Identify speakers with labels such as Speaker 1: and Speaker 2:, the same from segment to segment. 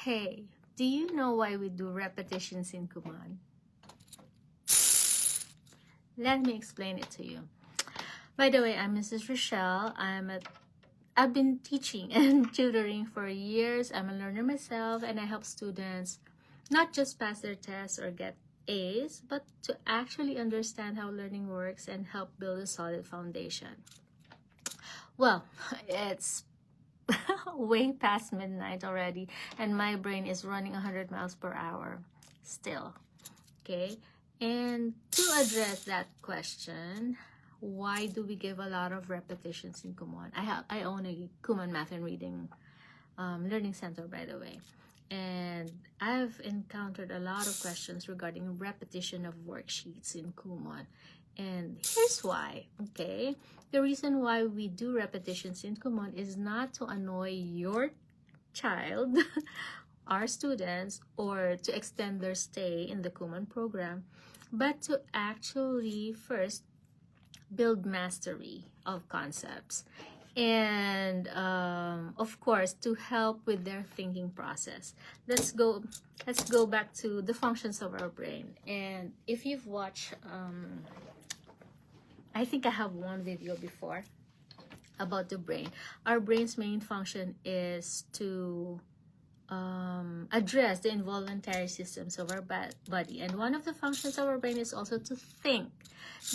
Speaker 1: Hey, do you know why we do repetitions in Kumon? Let me explain it to you. By the way, I'm Mrs. Rochelle. I've been teaching and tutoring for years. I'm a learner myself, and I help students not just pass their tests or get A's, but to actually understand how learning works and help build a solid foundation. Well, it's way past midnight already, and my brain is running 100 miles per hour still. Okay, and to address that question, why do we give a lot of repetitions in Kumon? I own a Kumon Math and Reading Learning Center, by the way, and I've encountered a lot of questions regarding repetition of worksheets in Kumon. And here's why, okay? The reason why we do repetitions in Kumon is not to annoy your child, our students, or to extend their stay in the Kumon program, but to actually first build mastery of concepts and of course to help with their thinking process. Let's go back to the functions of our brain. And if you've watched I think I have one video before about the brain. Our brain's main function is to address the involuntary systems of our body, and one of the functions of our brain is also to think.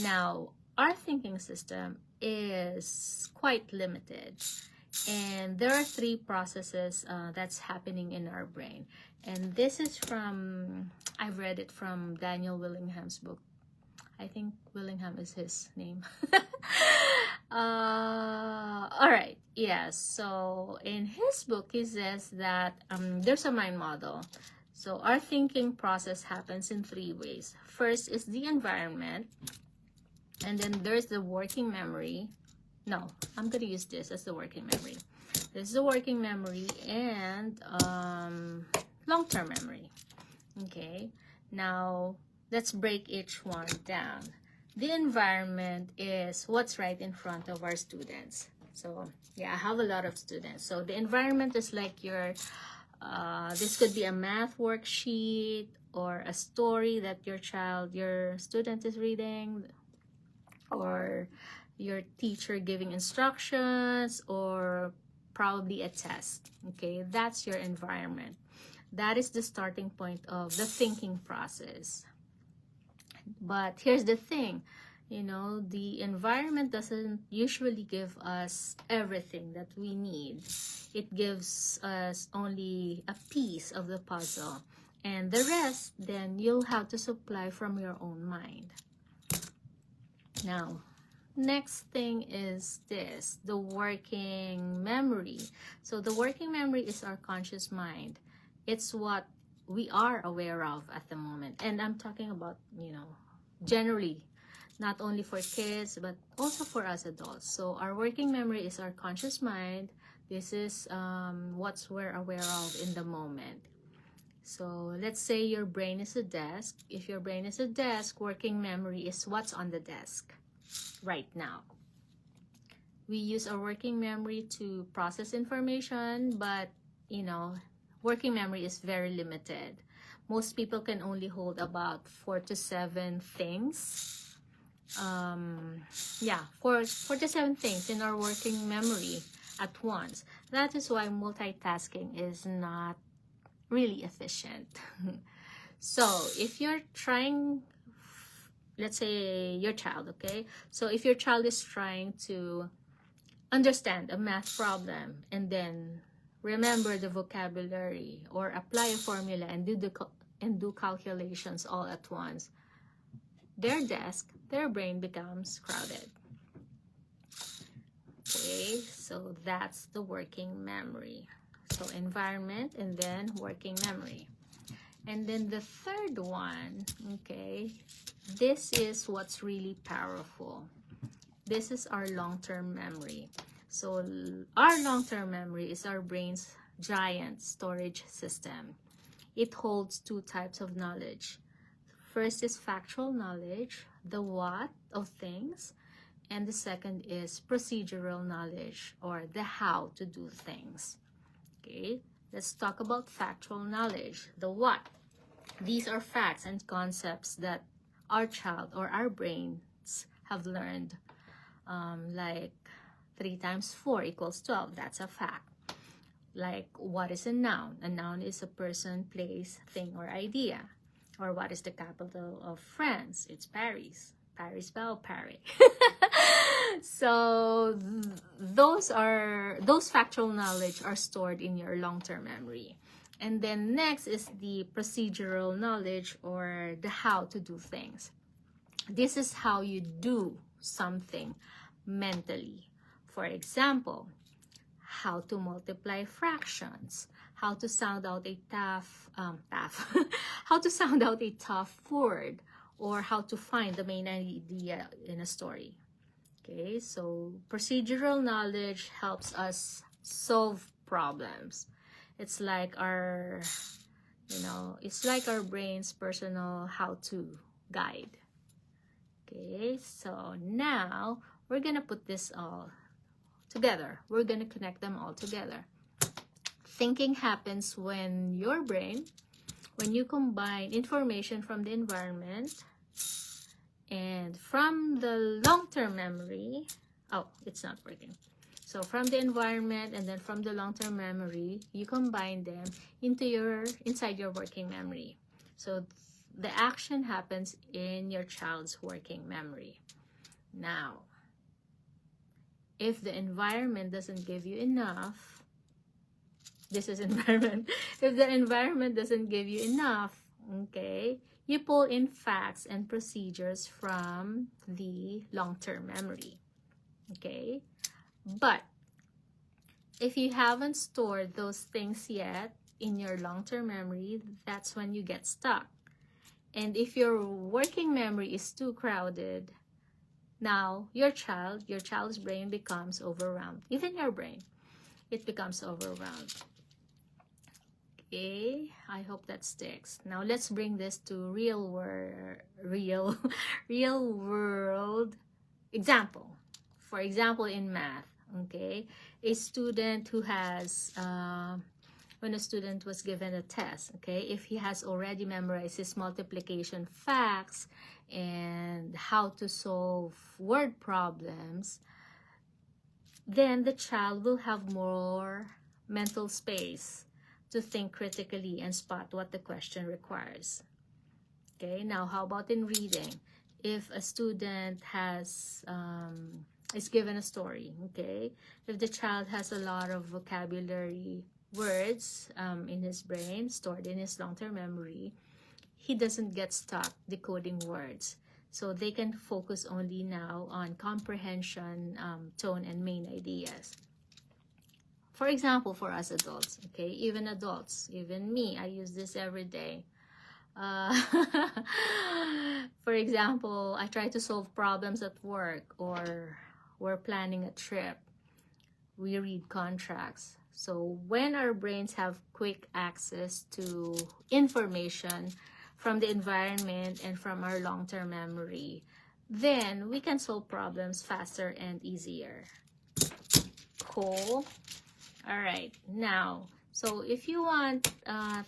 Speaker 1: Now, our thinking system is quite limited, and there are three processes that's happening in our brain, and this is from, I've read it from Daniel Willingham's book. I think Willingham is his name. All right, yes. So in his book, he says that there's a mind model. So our thinking process happens in three ways. First is the environment, and then there's the working memory. No, I'm gonna use this as the working memory. This is the working memory and long-term memory. Okay, now let's break each one down. The environment is what's right in front of our students. So yeah, I have a lot of students. So the environment is like your, this could be a math worksheet or a story that your student is reading, or your teacher giving instructions, or probably a test. Okay, that's your environment. That is the starting point of the thinking process. But here's the thing, you know, the environment doesn't usually give us everything that we need. It gives us only a piece of the puzzle, and the rest then you'll have to supply from your own mind. Now, next thing is this, the working memory. So the working memory is our conscious mind. It's what we are aware of at the moment, and I'm talking about, you know, generally, not only for kids but also for us adults. So our working memory is our conscious mind. This is what we're aware of in the moment. So let's say your brain is a desk. If your brain is a desk, working memory is what's on the desk right now. We use our working memory to process information, but you know, working memory is very limited. Most people can only hold about 4 to 7 things. 4 to 7 things in our working memory at once. That is why multitasking is not really efficient. So if you're trying, let's say your child, okay? So if your child is trying to understand a math problem and then remember the vocabulary or apply a formula and do calculations all at once, their desk, their brain becomes crowded. Okay, so that's the working memory. So environment and then working memory. And then the third one, okay, this is what's really powerful. This is our long-term memory. So our long-term memory is our brain's giant storage system. It holds two types of knowledge. First is factual knowledge, the what of things, and the second is procedural knowledge, or the how to do things. Okay, let's talk about factual knowledge. The what? These are facts and concepts that our child or our brains have learned. Like 3 times 4 equals 12. That's a fact. Like, what is a noun? A noun is a person, place, thing, or idea. Or what is the capital of France? It's Paris. Paris spelled Paris. So those factual knowledge are stored in your long-term memory. And then next is the procedural knowledge, or the how to do things. This is how you do something mentally. For example, how to multiply fractions, how to sound out a how to sound out a tough word, or how to find the main idea in a story. Okay, so procedural knowledge helps us solve problems. It's like our, it's like our brain's personal how-to guide. Okay, so now we're gonna put this all together. We're gonna connect them all together. Thinking happens when your brain, when you combine information from the environment and from the long-term memory. Oh, it's not working. So from the environment and then from the long-term memory, you combine them inside your working memory. So the action happens in your child's working memory. Now, if the environment doesn't give you enough, this is environment. If the environment doesn't give you enough, okay, you pull in facts and procedures from the long-term memory. Okay, but if you haven't stored those things yet in your long-term memory, that's when you get stuck. And if your working memory is too crowded, now your child's brain becomes overwhelmed. Even your brain, it becomes overwhelmed. Okay, I hope that sticks. Now let's bring this to real world example. For example, in math, okay, a student who has when a student was given a test, okay, if he has already memorized his multiplication facts and how to solve word problems, then the child will have more mental space to think critically and spot what the question requires. Okay, now how about in reading? If a student is given a story, okay, if the child has a lot of vocabulary words in his brain, stored in his long-term memory, he doesn't get stuck decoding words. So they can focus only now on comprehension, tone, and main ideas. For example, for us adults, okay, even adults, even me, I use this every day. For example, I try to solve problems at work, or we're planning a trip. We read contracts. So when our brains have quick access to information from the environment and from our long-term memory, then we can solve problems faster and easier. Cool. All right, now, so if you want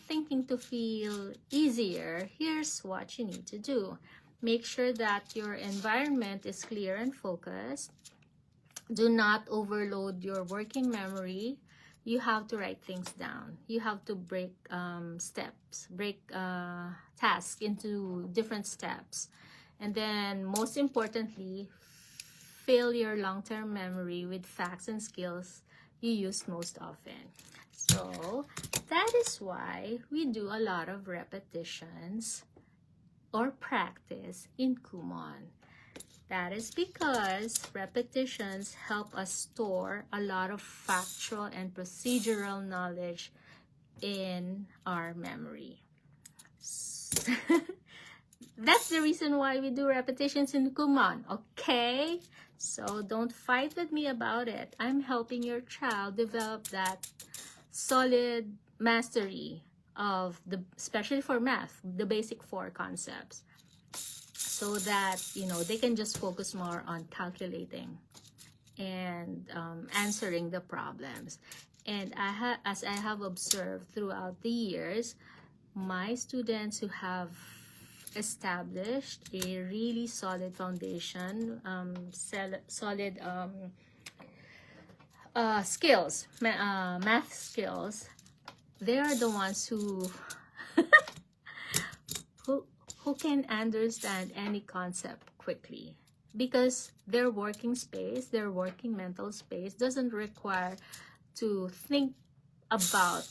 Speaker 1: thinking to feel easier, here's what you need to do. Make sure that your environment is clear and focused. Do not overload your working memory. You have to write things down. You have to break tasks into different steps. And then, most importantly, fill your long-term memory with facts and skills you use most often. So that is why we do a lot of repetitions or practice in Kumon. That is because repetitions help us store a lot of factual and procedural knowledge in our memory. That's the reason why we do repetitions in Kumon, okay? So don't fight with me about it. I'm helping your child develop that solid mastery of especially for math, the basic 4 concepts, so that they can just focus more on calculating and answering the problems. And as I have observed throughout the years, my students who have established a really solid foundation, solid skills, math skills, they are the ones who who can understand any concept quickly, because their working space, their working mental space doesn't require to think about,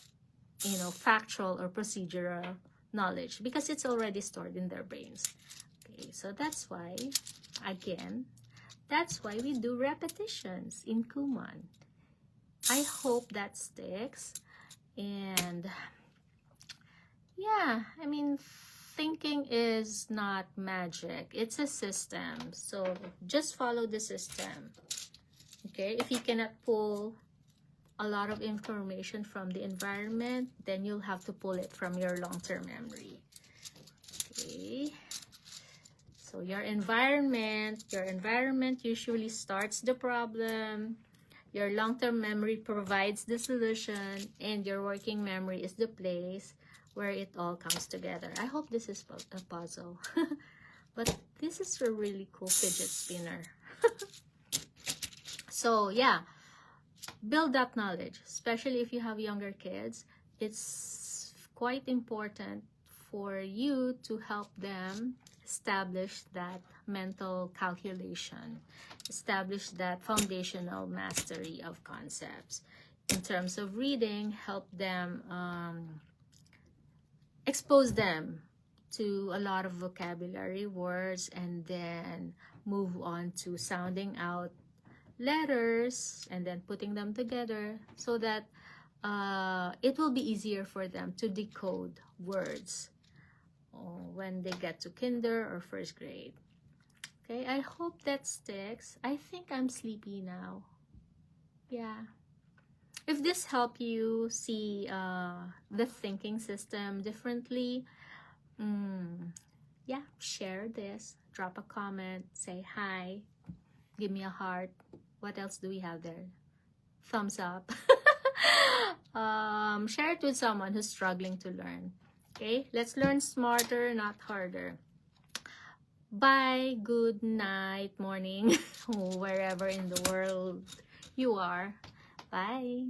Speaker 1: you know, factual or procedural knowledge, because it's already stored in their brains. Okay, so that's why, again, that's why we do repetitions in Kumon. I hope that sticks. And yeah, I mean, thinking is not magic, it's a system. So just follow the system. Okay, if you cannot pull a lot of information from the environment, then you'll have to pull it from your long-term memory. Okay, so your environment usually starts the problem, your long-term memory provides the solution, and your working memory is the place where it all comes together. I hope this is a puzzle. But this is a really cool fidget spinner. So yeah, build that knowledge, especially if you have younger kids. It's quite important for you to help them establish that mental calculation, establish that foundational mastery of concepts. In terms of reading, help them, expose them to a lot of vocabulary words, and then move on to sounding out letters and then putting them together, so that it will be easier for them to decode words when they get to kinder or first grade. Okay, I hope that sticks. I think I'm sleepy now. Yeah. If this helped you see the thinking system differently, yeah, share this, drop a comment, say hi, give me a heart. What else do we have there? Thumbs up. Share it with someone who's struggling to learn. Okay, let's learn smarter, not harder. Bye, good night, morning, wherever in the world you are. Bye.